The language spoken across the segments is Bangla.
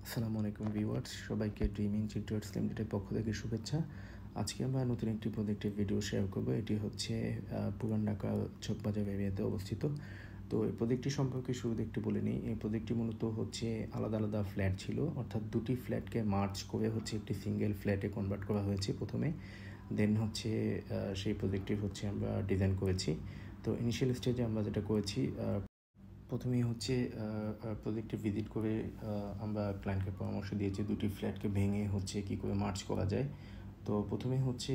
আসসালামু আলাইকুম ভিউয়ার্স, সবাইকে ড্রিম ইনস্টিটিউটস লিমিটেডের পক্ষ থেকে শুভেচ্ছা। আজকে আমরা নতুন একটি প্রজেক্টের ভিডিও শেয়ার করব। এটি হচ্ছে পুরান ঢাকা চকবাজার এরিয়াতে অবস্থিত। তো এই প্রজেক্টটি সম্পর্কে শুরুতে একটু বলে নিই। এই প্রজেক্টটি মূলত হচ্ছে আলাদা আলাদা ফ্ল্যাট ছিল, অর্থাৎ দুটি ফ্ল্যাটকে মার্জ করে হচ্ছে একটি সিঙ্গেল ফ্ল্যাটে কনভার্ট করা হয়েছে প্রথমে। দেন হচ্ছে সেই প্রজেক্টটি হচ্ছে আমরা ডিজাইন করেছি। তো ইনিশিয়াল স্টেজে আমরা যেটা করেছি, প্রথমেই হচ্ছে প্রজেক্টে ভিজিট করে আমরা ক্লায়েন্টকে পরামর্শ দিয়েছি দুটি ফ্ল্যাটকে ভেঙে হচ্ছে কী করে মার্চ করা যায়। তো প্রথমে হচ্ছে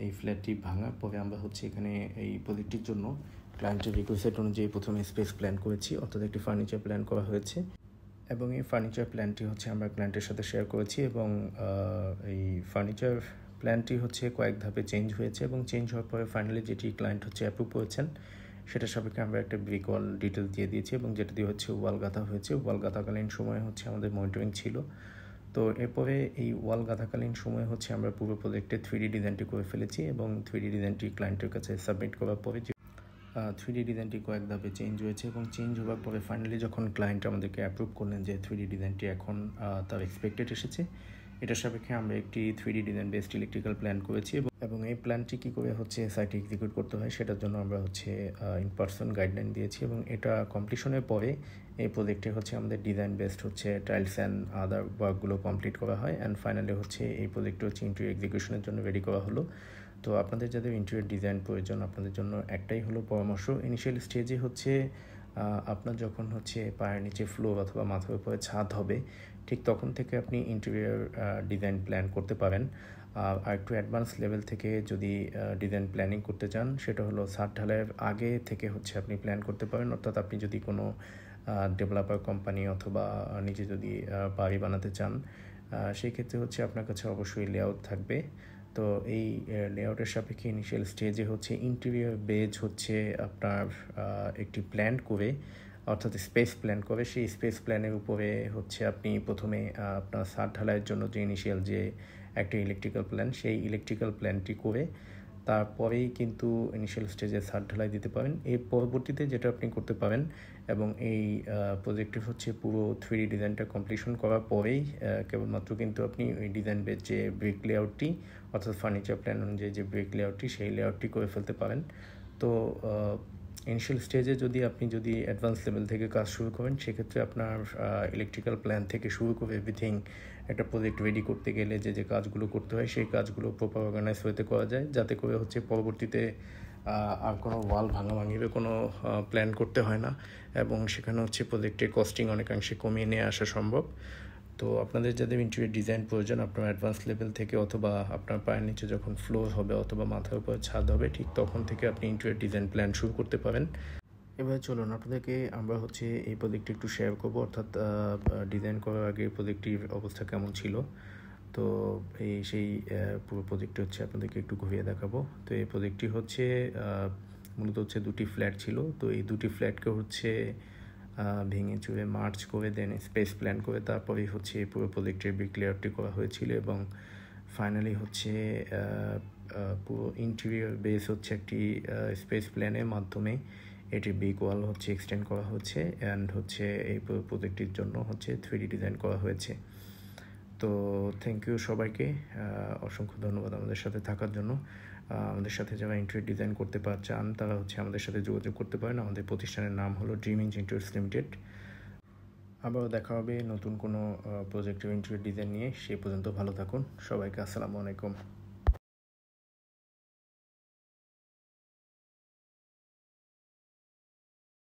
এই ফ্ল্যাটটি ভাঙার পরে আমরা হচ্ছে এখানে এই প্রজেক্টটির জন্য ক্লায়েন্টের রিকোয়েস্ট অনুযায়ী প্রথমে স্পেস প্ল্যান করেছি, অর্থাৎ একটি ফার্নিচার প্ল্যান করা হয়েছে এবং এই ফার্নিচার প্ল্যানটি হচ্ছে আমরা ক্লায়েন্টের সাথে শেয়ার করেছি এবং এই ফার্নিচার প্ল্যানটি হচ্ছে কয়েক ধাপে চেঞ্জ হয়েছে এবং চেঞ্জ হওয়ার পরে ফাইনালি যেটি ক্লায়েন্ট হচ্ছে অ্যাপ্রুভ করেছেন সেটা সাপেক্ষে আমরা একটা ব্রিক ওয়াল ডিটেলস দিয়ে দিয়েছি এবং যেটা দিয়ে হচ্ছে ওয়াল গাঁথা হয়েছে। ওয়াল গাঁথাকালীন সময়ে হচ্ছে আমাদের মনিটরিং ছিল। তো এরপরে এই ওয়াল গাঁথাকালীন সময়ে হচ্ছে আমরা পুরো প্রজেক্টে 3D ডিজাইনটি করে ফেলেছি এবং 3D ডিজাইনটি ক্লায়েন্টের কাছে সাবমিট করার পরে 3D ডিজাইনটি কয়েক ধাপে চেঞ্জ হয়েছে এবং চেঞ্জ হওয়ার পরে ফাইনালি যখন ক্লায়েন্ট আমাদেরকে অ্যাপ্রুভ করলেন যে 3D ডিজাইনটি এখন তার এক্সপেক্টেড এসেছে, এটা সাপেক্ষে আমরা একটি 3D design based electrical plan করেছি এবং এই প্ল্যানটি কী করে হচ্ছে সাইটে এক্সিকিউট করতে হয় সেটার জন্য আমরা হচ্ছে ইন পার্সন গাইডলাইন দিয়েছি এবং এটা কমপ্লিশনের পরে এই প্রজেক্টে হচ্ছে আমাদের ডিজাইন বেসড হচ্ছে টাইলস অ্যান্ড আদার ওয়ার্কগুলো কমপ্লিট করা হয় অ্যান্ড ফাইনালি হচ্ছে এই প্রজেক্টটি হচ্ছে ইন্টেরিয়র এক্সিকিউশনের জন্য রেডি করা হলো। তো আপনাদের যাদের ইন্টেরিয়র ডিজাইন প্রয়োজন, আপনাদের জন্য একটাই হলো পরামর্শ, ইনিশিয়াল স্টেজে হচ্ছে আপনার যখন হচ্ছে পায়ের নিচে ফ্লোর অথবা মাথার উপরে ছাদ হবে, ঠিক তখন থেকে আপনি ইন্টেরিয়র ডিজাইন প্ল্যান করতে পারেন। আর একটু অ্যাডভান্স লেভেল থেকে যদি ডিজাইন প্ল্যানিং করতে চান, সেটা হলো ছাদ ঢালাইয়ের আগে থেকে হচ্ছে আপনি প্ল্যান করতে পারেন। অর্থাৎ আপনি যদি কোনো ডেভেলপার কোম্পানি অথবা নিজে যদি বাড়ি বানাতে চান, সেই ক্ষেত্রে হচ্ছে আপনার কাছে অবশ্যই লেআউট থাকবে। তো এই লেআউটের সাপেক্ষে ইনিশিয়াল স্টেজে হচ্ছে ইন্টেরিয়র বেজ হচ্ছে আপনার একটি প্ল্যান করে, অর্থাৎ স্পেস প্ল্যান করে, সেই স্পেস প্ল্যানের উপরে হচ্ছে আপনি প্রথমে আপনার ছাদ ঢালাইয়ের জন্য যে ইনিশিয়াল যে একটা ইলেকট্রিক্যাল প্ল্যান, সেই ইলেকট্রিক্যাল প্ল্যানটি করে তারপরেই কিন্তু ইনিশিয়াল স্টেজে ছাদ ঢালাই দিতে পারেন। এর পরবর্তীতে যেটা আপনি করতে পারেন এবং এই প্রজেক্টের হচ্ছে পুরো 3D ডিজাইনটা কমপ্লিশন করার পরেই কেবলমাত্র কিন্তু আপনি ওই ডিজাইন বেস যে ব্রিক লেআউটটি, অর্থাৎ ফার্নিচার প্ল্যান অনুযায়ী যে ব্রিক লেআউটটি, সেই লেআউটটি করে ফেলতে পারেন। তো ইনিশিয়াল স্টেজে যদি অ্যাডভান্স লেভেল থেকে কাজ শুরু করেন, সেক্ষেত্রে আপনার ইলেকট্রিক্যাল প্ল্যান থেকে শুরু করে এভরিথিং একটা প্রজেক্ট রেডি করতে গেলে যে কাজগুলো করতে হয়, সেই কাজগুলো প্রপার অর্গানাইজ হতে করা যায়, যাতে করে হচ্ছে পরবর্তীতে আর কোনো ওয়াল ভাঙাভাঙির কোনো প্ল্যান করতে হয় না এবং সেখানে হচ্ছে প্রজেক্টের কস্টিং অনেকাংশে কমিয়ে নিয়ে আসা সম্ভব। তো আপনাদের যাদের ইন্টেরিয়র ডিজাইন প্রয়োজন, আপনার অ্যাডভান্স লেভেল থেকে অথবা আপনার পায়ের নিচে যখন ফ্লোর হবে অথবা মাথার উপর ছাদ হবে, ঠিক তখন থেকে আপনি ইন্টেরিয়র ডিজাইন প্ল্যান শুরু করতে পারেন। এবার চলুন আপনাদেরকে আমরা হচ্ছে এই প্রজেক্টটি একটু শেয়ার করবো, অর্থাৎ ডিজাইন করার আগে প্রজেক্টটির অবস্থা কেমন ছিল। তো সেই পুরো প্রজেক্টটি হচ্ছে আপনাদেরকে একটু ঘুরিয়ে দেখাবো। তো এই প্রজেক্টটি হচ্ছে মূলত হচ্ছে দুটি ফ্ল্যাট ছিল। তো এই দুটি ফ্ল্যাটকে হচ্ছে ভেঙে চুরে মার্চ করে দেন স্পেস প্ল্যান করে তারপরেই হচ্ছে এই পুরো প্রজেক্টের ব্রিক লেআউটটি করা হয়েছিল এবং ফাইনালি হচ্ছে পুরো ইন্টেরিয়র বেস হচ্ছে একটি স্পেস প্ল্যানের মাধ্যমে এটি ব্রিক ওয়াল হচ্ছে এক্সটেন্ড করা হচ্ছে অ্যান্ড হচ্ছে এই পুরো প্রজেক্টটির জন্য হচ্ছে 3D ডিজাইন করা হয়েছে। তো থ্যাংক ইউ সবাইকে, অসংখ্য ধন্যবাদ আমাদের সাথে থাকার জন্য। আমাদের সাথে যারা ইন্টেরিয়র ডিজাইন করতে চান তারা হচ্ছে আমাদের সাথে যোগাযোগ করতে পারেন। আমাদের প্রতিষ্ঠানের নাম হলো ড্রিম ইনস্টিটিউটস লিমিটেড। আবারও দেখা হবে নতুন কোনো প্রজেক্টের ইন্টেরিয়র ডিজাইন নিয়ে। সেই পর্যন্ত ভালো থাকুন সবাইকে। আসসালামু আলাইকুম।